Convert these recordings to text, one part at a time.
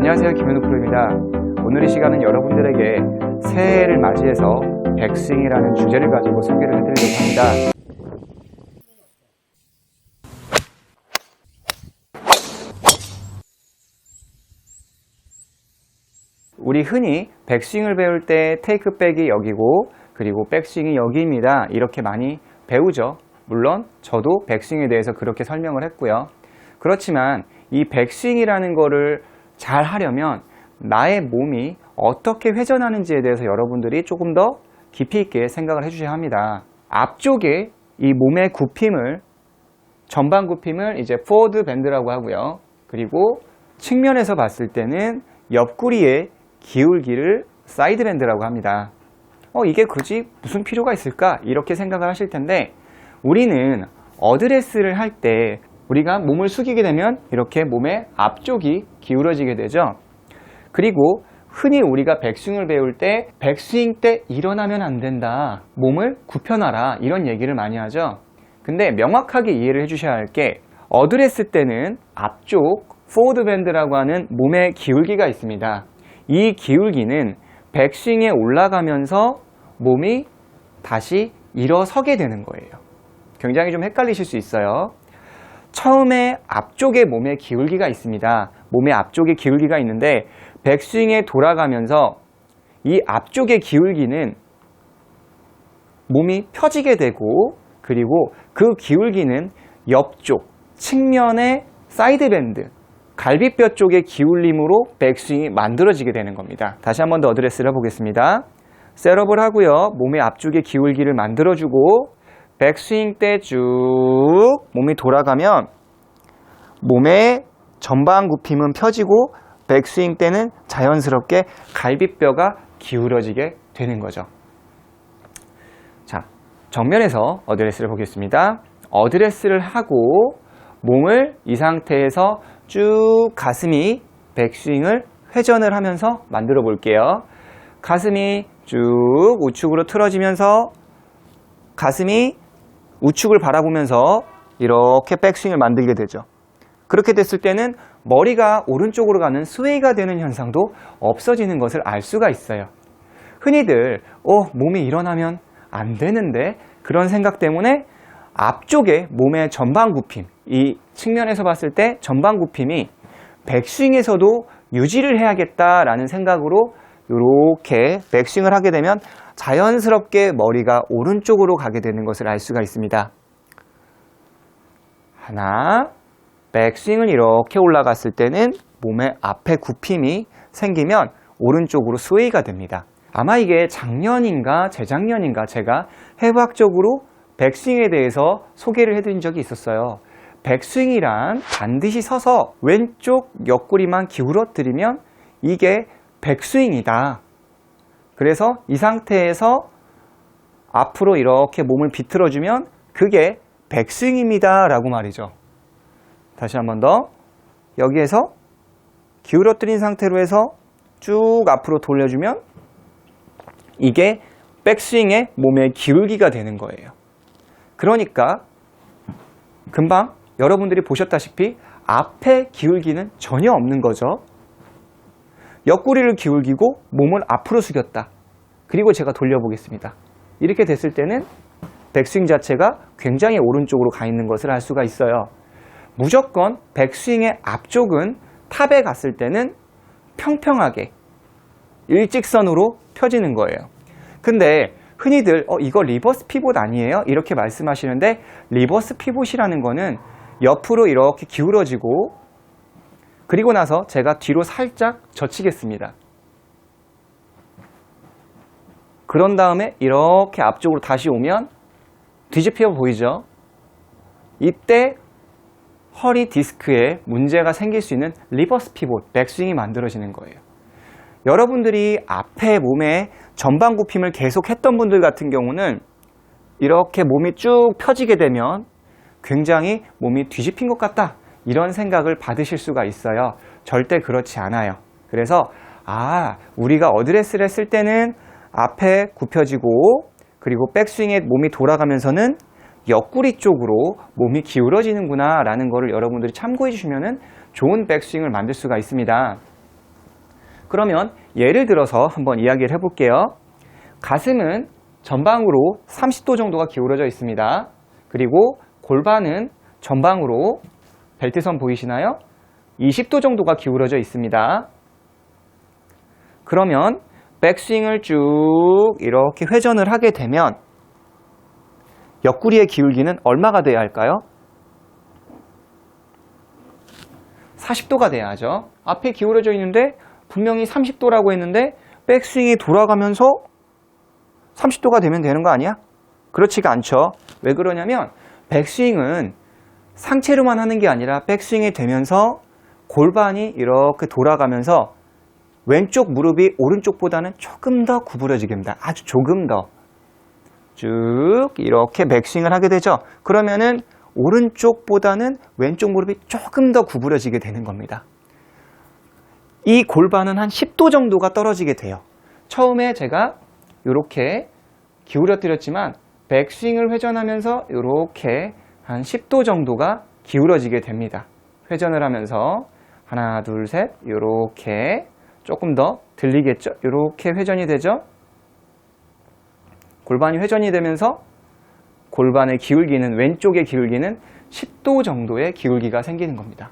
안녕하세요, 김현우 프로입니다. 오늘 이 시간은 여러분들에게 새해를 맞이해서 백스윙이라는 주제를 가지고 소개를 해드리려고 합니다. 우리 흔히 백스윙을 배울 때 테이크백이 여기고 그리고 백스윙이 여기입니다, 이렇게 많이 배우죠. 물론 저도 백스윙에 대해서 그렇게 설명을 했고요. 그렇지만 이 백스윙이라는 거를 잘 하려면 나의 몸이 어떻게 회전하는지에 대해서 여러분들이 조금 더 깊이 있게 생각을 해주셔야 합니다. 앞쪽에 이 몸의 굽힘을, 전방 굽힘을 이제 포워드 밴드라고 하고요. 그리고 측면에서 봤을 때는 옆구리의 기울기를 사이드 밴드라고 합니다. 이게 굳이 무슨 필요가 있을까? 이렇게 생각을 하실 텐데, 우리는 어드레스를 할 때 우리가 몸을 숙이게 되면 이렇게 몸의 앞쪽이 기울어지게 되죠. 그리고 흔히 우리가 백스윙을 배울 때 백스윙 때 일어나면 안 된다, 몸을 굽혀놔라, 이런 얘기를 많이 하죠. 근데 명확하게 이해를 해주셔야 할 게, 어드레스 때는 앞쪽 포워드 밴드라고 하는 몸의 기울기가 있습니다. 이 기울기는 백스윙에 올라가면서 몸이 다시 일어서게 되는 거예요. 굉장히 좀 헷갈리실 수 있어요. 처음에 앞쪽에 몸의 기울기가 있습니다. 몸의 앞쪽에 기울기가 있는데 백스윙에 돌아가면서 이 앞쪽의 기울기는 몸이 펴지게 되고, 그리고 그 기울기는 옆쪽 측면의 사이드 밴드, 갈비뼈 쪽의 기울림으로 백스윙이 만들어지게 되는 겁니다. 다시 한 번 더 어드레스를 해보겠습니다. 셋업을 하고요. 몸의 앞쪽의 기울기를 만들어주고 백스윙 때 쭉 몸이 돌아가면 몸의 전방 굽힘은 펴지고 백스윙 때는 자연스럽게 갈비뼈가 기울어지게 되는 거죠. 자, 정면에서 어드레스를 보겠습니다. 어드레스를 하고 몸을 이 상태에서 쭉 가슴이 백스윙을 회전을 하면서 만들어 볼게요. 가슴이 쭉 우측으로 틀어지면서 가슴이 우측을 바라보면서 이렇게 백스윙을 만들게 되죠. 그렇게 됐을 때는 머리가 오른쪽으로 가는 스웨이가 되는 현상도 없어지는 것을 알 수가 있어요. 흔히들 몸이 일어나면 안 되는데, 그런 생각 때문에 앞쪽에 몸의 전방 굽힘, 이 측면에서 봤을 때 전방 굽힘이 백스윙에서도 유지를 해야겠다라는 생각으로 이렇게 백스윙을 하게 되면 자연스럽게 머리가 오른쪽으로 가게 되는 것을 알 수가 있습니다. 하나, 백스윙을 이렇게 올라갔을 때는 몸의 앞에 굽힘이 생기면 오른쪽으로 스웨이가 됩니다. 아마 이게 작년인가 재작년인가 제가 해부학적으로 백스윙에 대해서 소개를 해드린 적이 있었어요. 백스윙이란 반드시 서서 왼쪽 옆구리만 기울어뜨리면 이게 백스윙이다. 그래서 이 상태에서 앞으로 이렇게 몸을 비틀어주면 그게 백스윙입니다 라고 말이죠. 다시 한 번 더. 여기에서 기울어뜨린 상태로 해서 쭉 앞으로 돌려주면 이게 백스윙의 몸의 기울기가 되는 거예요. 그러니까 금방 여러분들이 보셨다시피 앞에 기울기는 전혀 없는 거죠. 옆구리를 기울이고 몸을 앞으로 숙였다. 그리고 제가 돌려보겠습니다. 이렇게 됐을 때는 백스윙 자체가 굉장히 오른쪽으로 가 있는 것을 알 수가 있어요. 무조건 백스윙의 앞쪽은 탑에 갔을 때는 평평하게 일직선으로 펴지는 거예요. 근데 흔히들 이거 리버스 피봇 아니에요? 이렇게 말씀하시는데, 리버스 피봇이라는 거는 옆으로 이렇게 기울어지고, 그리고 나서 제가 뒤로 살짝 젖히겠습니다. 그런 다음에 이렇게 앞쪽으로 다시 오면 뒤집혀 보이죠? 이때 허리 디스크에 문제가 생길 수 있는 리버스 피봇, 백스윙이 만들어지는 거예요. 여러분들이 앞에 몸에 전방 굽힘을 계속 했던 분들 같은 경우는 이렇게 몸이 쭉 펴지게 되면 굉장히 몸이 뒤집힌 것 같다, 이런 생각을 받으실 수가 있어요. 절대 그렇지 않아요. 그래서 우리가 어드레스를 했을 때는 앞에 굽혀지고, 그리고 백스윙에 몸이 돌아가면서는 옆구리 쪽으로 몸이 기울어지는구나 라는 거를 여러분들이 참고해 주시면 좋은 백스윙을 만들 수가 있습니다. 그러면 예를 들어서 한번 이야기를 해볼게요. 가슴은 전방으로 30도 정도가 기울어져 있습니다. 그리고 골반은 전방으로 벨트선 보이시나요? 20도 정도가 기울어져 있습니다. 그러면 백스윙을 쭉 이렇게 회전을 하게 되면 옆구리의 기울기는 얼마가 돼야 할까요? 40도가 돼야죠. 앞에 기울어져 있는데 분명히 30도라고 했는데 백스윙이 돌아가면서 30도가 되면 되는 거 아니야? 그렇지가 않죠. 왜 그러냐면 백스윙은 상체로만 하는 게 아니라 백스윙이 되면서 골반이 이렇게 돌아가면서 왼쪽 무릎이 오른쪽보다는 조금 더 구부러지게 됩니다. 아주 조금 더. 쭉 이렇게 백스윙을 하게 되죠. 그러면은 오른쪽보다는 왼쪽 무릎이 조금 더 구부러지게 되는 겁니다. 이 골반은 한 10도 정도가 떨어지게 돼요. 처음에 제가 이렇게 기울어뜨렸지만 백스윙을 회전하면서 이렇게 한 10도 정도가 기울어지게 됩니다. 회전을 하면서 하나, 둘, 셋 이렇게 조금 더 들리겠죠? 이렇게 회전이 되죠? 골반이 회전이 되면서 골반의 기울기는, 왼쪽의 기울기는 10도 정도의 기울기가 생기는 겁니다.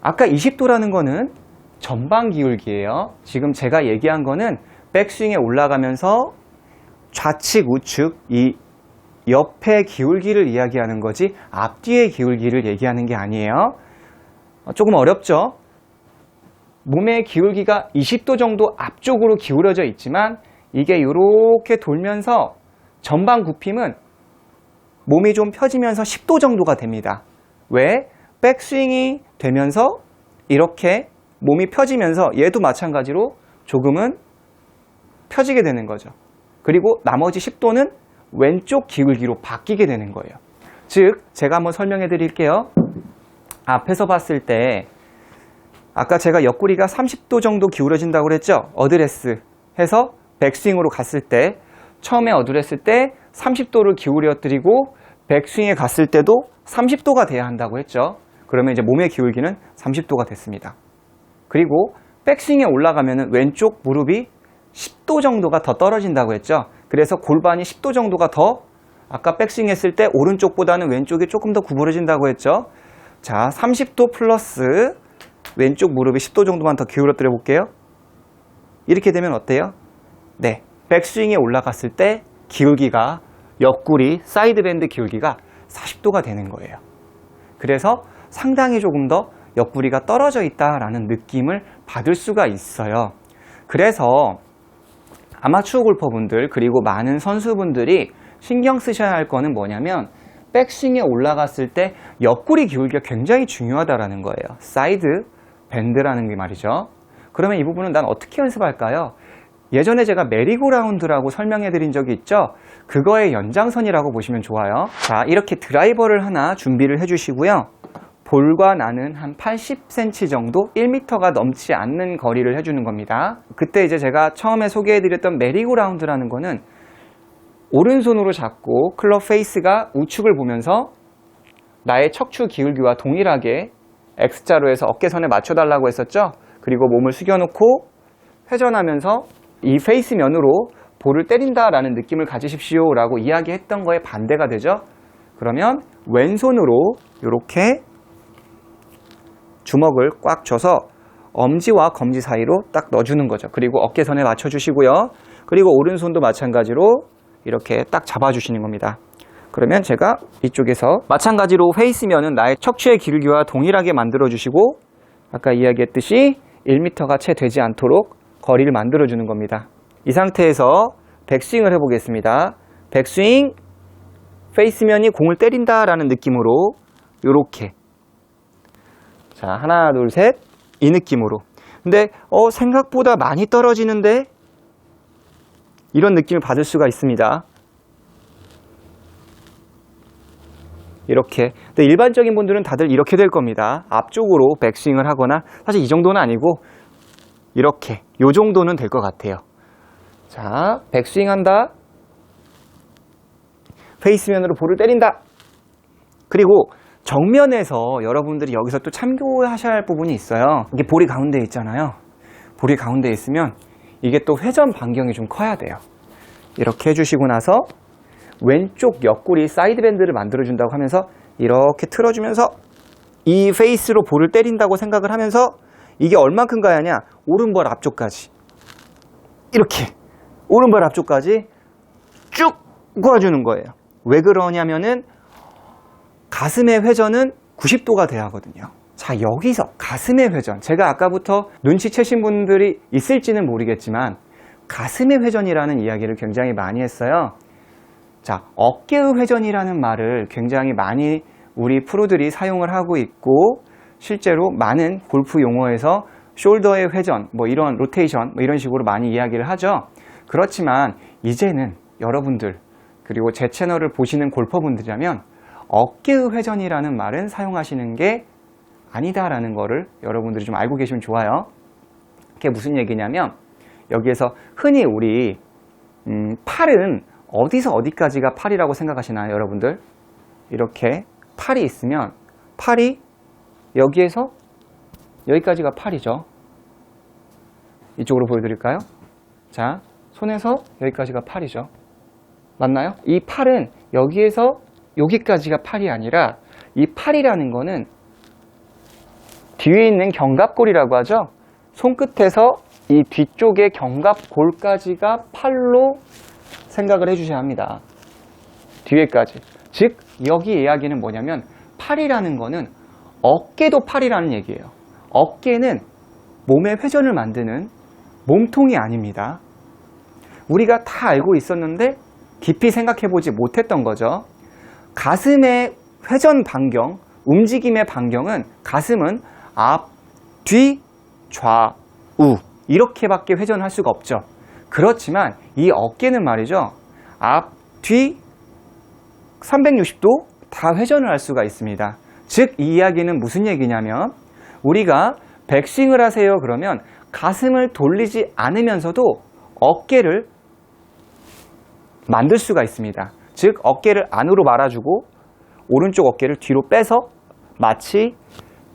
아까 20도라는 거는 전방 기울기예요. 지금 제가 얘기한 거는 백스윙에 올라가면서 좌측, 우측, 이 옆의 기울기를 이야기하는 거지 앞뒤의 기울기를 얘기하는 게 아니에요. 조금 어렵죠? 몸의 기울기가 20도 정도 앞쪽으로 기울어져 있지만 이게 이렇게 돌면서 전방 굽힘은 몸이 좀 펴지면서 10도 정도가 됩니다. 왜? 백스윙이 되면서 이렇게 몸이 펴지면서 얘도 마찬가지로 조금은 펴지게 되는 거죠. 그리고 나머지 10도는 왼쪽 기울기로 바뀌게 되는 거예요. 즉, 제가 한번 설명해 드릴게요. 앞에서 봤을 때 아까 제가 옆구리가 30도 정도 기울어진다고 그랬죠? 어드레스 해서 백스윙으로 갔을 때 처음에 어드레스 때 30도를 기울여뜨리고 백스윙에 갔을 때도 30도가 돼야 한다고 했죠. 그러면 이제 몸의 기울기는 30도가 됐습니다. 그리고 백스윙에 올라가면 왼쪽 무릎이 10도 정도가 더 떨어진다고 했죠. 그래서 골반이 10도 정도가 더 아까 백스윙 했을 때 오른쪽보다는 왼쪽이 조금 더 구부러진다고 했죠. 자, 30도 플러스 왼쪽 무릎이 10도 정도만 더 기울어뜨려 볼게요. 이렇게 되면 어때요? 네, 백스윙에 올라갔을 때 기울기가 옆구리, 사이드밴드 기울기가 40도가 되는 거예요. 그래서 상당히 조금 더 옆구리가 떨어져 있다라는 느낌을 받을 수가 있어요. 그래서 아마추어 골퍼분들 그리고 많은 선수분들이 신경 쓰셔야 할 거는 뭐냐면 백스윙에 올라갔을 때 옆구리 기울기가 굉장히 중요하다라는 거예요. 사이드 밴드라는 게 말이죠. 그러면 이 부분은 난 어떻게 연습할까요? 예전에 제가 메리고라운드라고 설명해 드린 적이 있죠. 그거의 연장선이라고 보시면 좋아요. 자, 이렇게 드라이버를 하나 준비를 해 주시고요. 볼과 나는 한 80cm 정도 1m가 넘지 않는 거리를 해주는 겁니다. 그때 이제 제가 처음에 소개해 드렸던 메리고라운드라는 거는 오른손으로 잡고 클럽 페이스가 우측을 보면서 나의 척추 기울기와 동일하게 X자로 해서 어깨선에 맞춰달라고 했었죠. 그리고 몸을 숙여놓고 회전하면서 이 페이스 면으로 볼을 때린다라는 느낌을 가지십시오 라고 이야기했던 거에 반대가 되죠. 그러면 왼손으로 이렇게 주먹을 꽉 쥐어서 엄지와 검지 사이로 딱 넣어주는 거죠. 그리고 어깨선에 맞춰주시고요. 그리고 오른손도 마찬가지로 이렇게 딱 잡아주시는 겁니다. 그러면 제가 이쪽에서 마찬가지로 페이스면은 나의 척추의 기울기와 동일하게 만들어주시고 아까 이야기했듯이 1m가 채 되지 않도록 거리를 만들어주는 겁니다. 이 상태에서 백스윙을 해보겠습니다. 백스윙, 페이스면이 공을 때린다라는 느낌으로 이렇게 자, 하나, 둘, 셋 이 느낌으로. 근데 생각보다 많이 떨어지는데 이런 느낌을 받을 수가 있습니다. 이렇게. 근데 일반적인 분들은 다들 이렇게 될 겁니다. 앞쪽으로 백스윙을 하거나 사실 이 정도는 아니고 이렇게 요 정도는 될 것 같아요. 자, 백스윙 한다. 페이스면으로 볼을 때린다. 그리고 정면에서 여러분들이 여기서 또 참고하셔야 할 부분이 있어요. 이게 볼이 가운데 있잖아요. 볼이 가운데 있으면 이게 또 회전 반경이 좀 커야 돼요. 이렇게 해주시고 나서 왼쪽 옆구리 사이드밴드를 만들어준다고 하면서 이렇게 틀어주면서 이 페이스로 볼을 때린다고 생각을 하면서 이게 얼만큼 가야 하냐? 오른발 앞쪽까지. 이렇게 오른발 앞쪽까지 쭉 꼬아주는 거예요. 왜 그러냐면은 가슴의 회전은 90도가 돼야 하거든요. 자, 여기서 가슴의 회전, 제가 아까부터 눈치채신 분들이 있을지는 모르겠지만 가슴의 회전이라는 이야기를 굉장히 많이 했어요. 자, 어깨의 회전이라는 말을 굉장히 많이 우리 프로들이 사용을 하고 있고 실제로 많은 골프 용어에서 숄더의 회전, 뭐 이런 로테이션, 뭐 이런 식으로 많이 이야기를 하죠. 그렇지만 이제는 여러분들 그리고 제 채널을 보시는 골퍼분들이라면 어깨의 회전이라는 말은 사용하시는 게 아니다라는 거를 여러분들이 좀 알고 계시면 좋아요. 그게 무슨 얘기냐면 여기에서 흔히 우리 팔은 어디서 어디까지가 팔이라고 생각하시나요, 여러분들? 이렇게 팔이 있으면 팔이 여기에서 여기까지가 팔이죠. 이쪽으로 보여드릴까요? 자, 손에서 여기까지가 팔이죠. 맞나요? 이 팔은 여기에서 여기까지가 팔이 아니라 이 팔이라는 거는 뒤에 있는 견갑골이라고 하죠. 손끝에서 이 뒤쪽의 견갑골까지가 팔로 생각을 해주셔야 합니다. 뒤에까지. 즉 여기 이야기는 뭐냐면 팔이라는 거는 어깨도 팔이라는 얘기예요. 어깨는 몸의 회전을 만드는 몸통이 아닙니다. 우리가 다 알고 있었는데 깊이 생각해보지 못했던 거죠. 가슴의 회전 반경, 움직임의 반경은 가슴은 앞, 뒤, 좌, 우 이렇게밖에 회전할 수가 없죠. 그렇지만 이 어깨는 말이죠. 앞, 뒤 360도 다 회전을 할 수가 있습니다. 즉 이 이야기는 무슨 얘기냐면 우리가 백스윙을 하세요 그러면 가슴을 돌리지 않으면서도 어깨를 만들 수가 있습니다. 즉 어깨를 안으로 말아주고 오른쪽 어깨를 뒤로 빼서 마치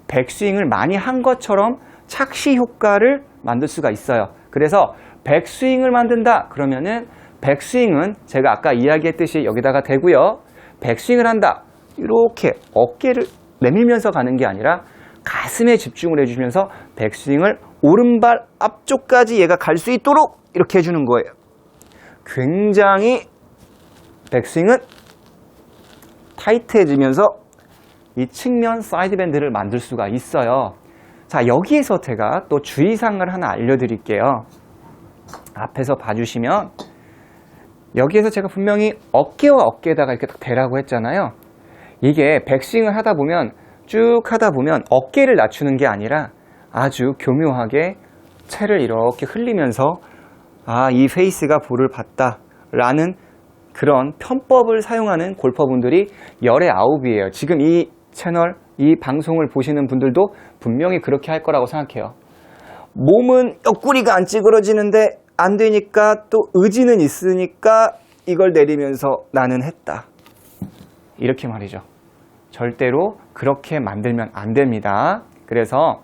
백스윙을 많이 한 것처럼 착시 효과를 만들 수가 있어요. 그래서 백스윙을 만든다 그러면은 백스윙은 제가 아까 이야기했듯이 여기다가 대고요. 백스윙을 한다 이렇게 어깨를 내밀면서 가는 게 아니라 가슴에 집중을 해주면서 백스윙을 오른발 앞쪽까지 얘가 갈 수 있도록 이렇게 해주는 거예요. 굉장히 백스윙은 타이트해지면서 이 측면 사이드밴드를 만들 수가 있어요. 자, 여기에서 제가 또 주의사항을 하나 알려드릴게요. 앞에서 봐주시면 여기에서 제가 분명히 어깨와 어깨에다가 이렇게 딱 대라고 했잖아요. 이게 백스윙을 하다 보면 쭉 하다 보면 어깨를 낮추는 게 아니라 아주 교묘하게 채를 이렇게 흘리면서 아, 이 페이스가 볼을 봤다 라는 그런 편법을 사용하는 골퍼분들이 열의 아홉이에요. 지금 이 채널, 이 방송을 보시는 분들도 분명히 그렇게 할 거라고 생각해요. 몸은 옆구리가 안 찌그러지는데 안 되니까 또 의지는 있으니까 이걸 내리면서 나는 했다. 이렇게 말이죠. 절대로 그렇게 만들면 안 됩니다. 그래서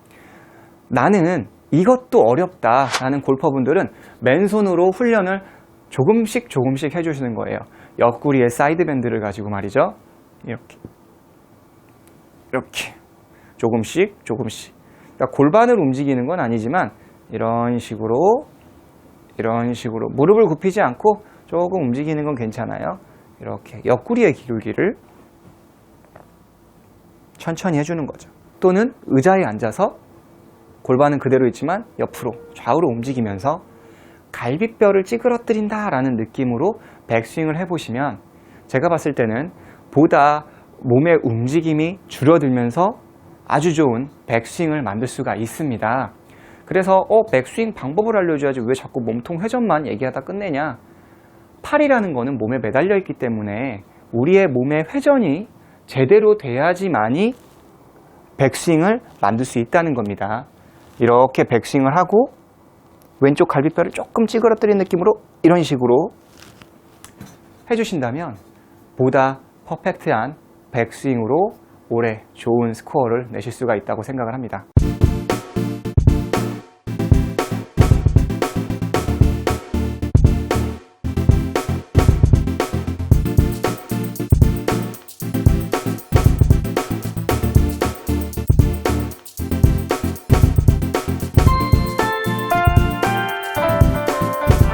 나는 이것도 어렵다 라는 골퍼분들은 맨손으로 훈련을 조금씩 해주시는 거예요. 옆구리의 사이드밴드를 가지고 말이죠. 이렇게 조금씩 그러니까 골반을 움직이는 건 아니지만 이런 식으로 무릎을 굽히지 않고 조금 움직이는 건 괜찮아요. 이렇게 옆구리의 기울기를 천천히 해주는 거죠. 또는 의자에 앉아서 골반은 그대로 있지만 옆으로 좌우로 움직이면서 갈비뼈를 찌그러뜨린다 라는 느낌으로 백스윙을 해보시면 제가 봤을 때는 보다 몸의 움직임이 줄어들면서 아주 좋은 백스윙을 만들 수가 있습니다. 그래서 백스윙 방법을 알려줘야지 왜 자꾸 몸통 회전만 얘기하다 끝내냐. 팔이라는 거는 몸에 매달려 있기 때문에 우리의 몸의 회전이 제대로 돼야지만이 백스윙을 만들 수 있다는 겁니다. 이렇게 백스윙을 하고 왼쪽 갈비뼈를 조금 찌그러뜨린 느낌으로 이런 식으로 해주신다면 보다 퍼펙트한 백스윙으로 올해 좋은 스코어를 내실 수가 있다고 생각을 합니다.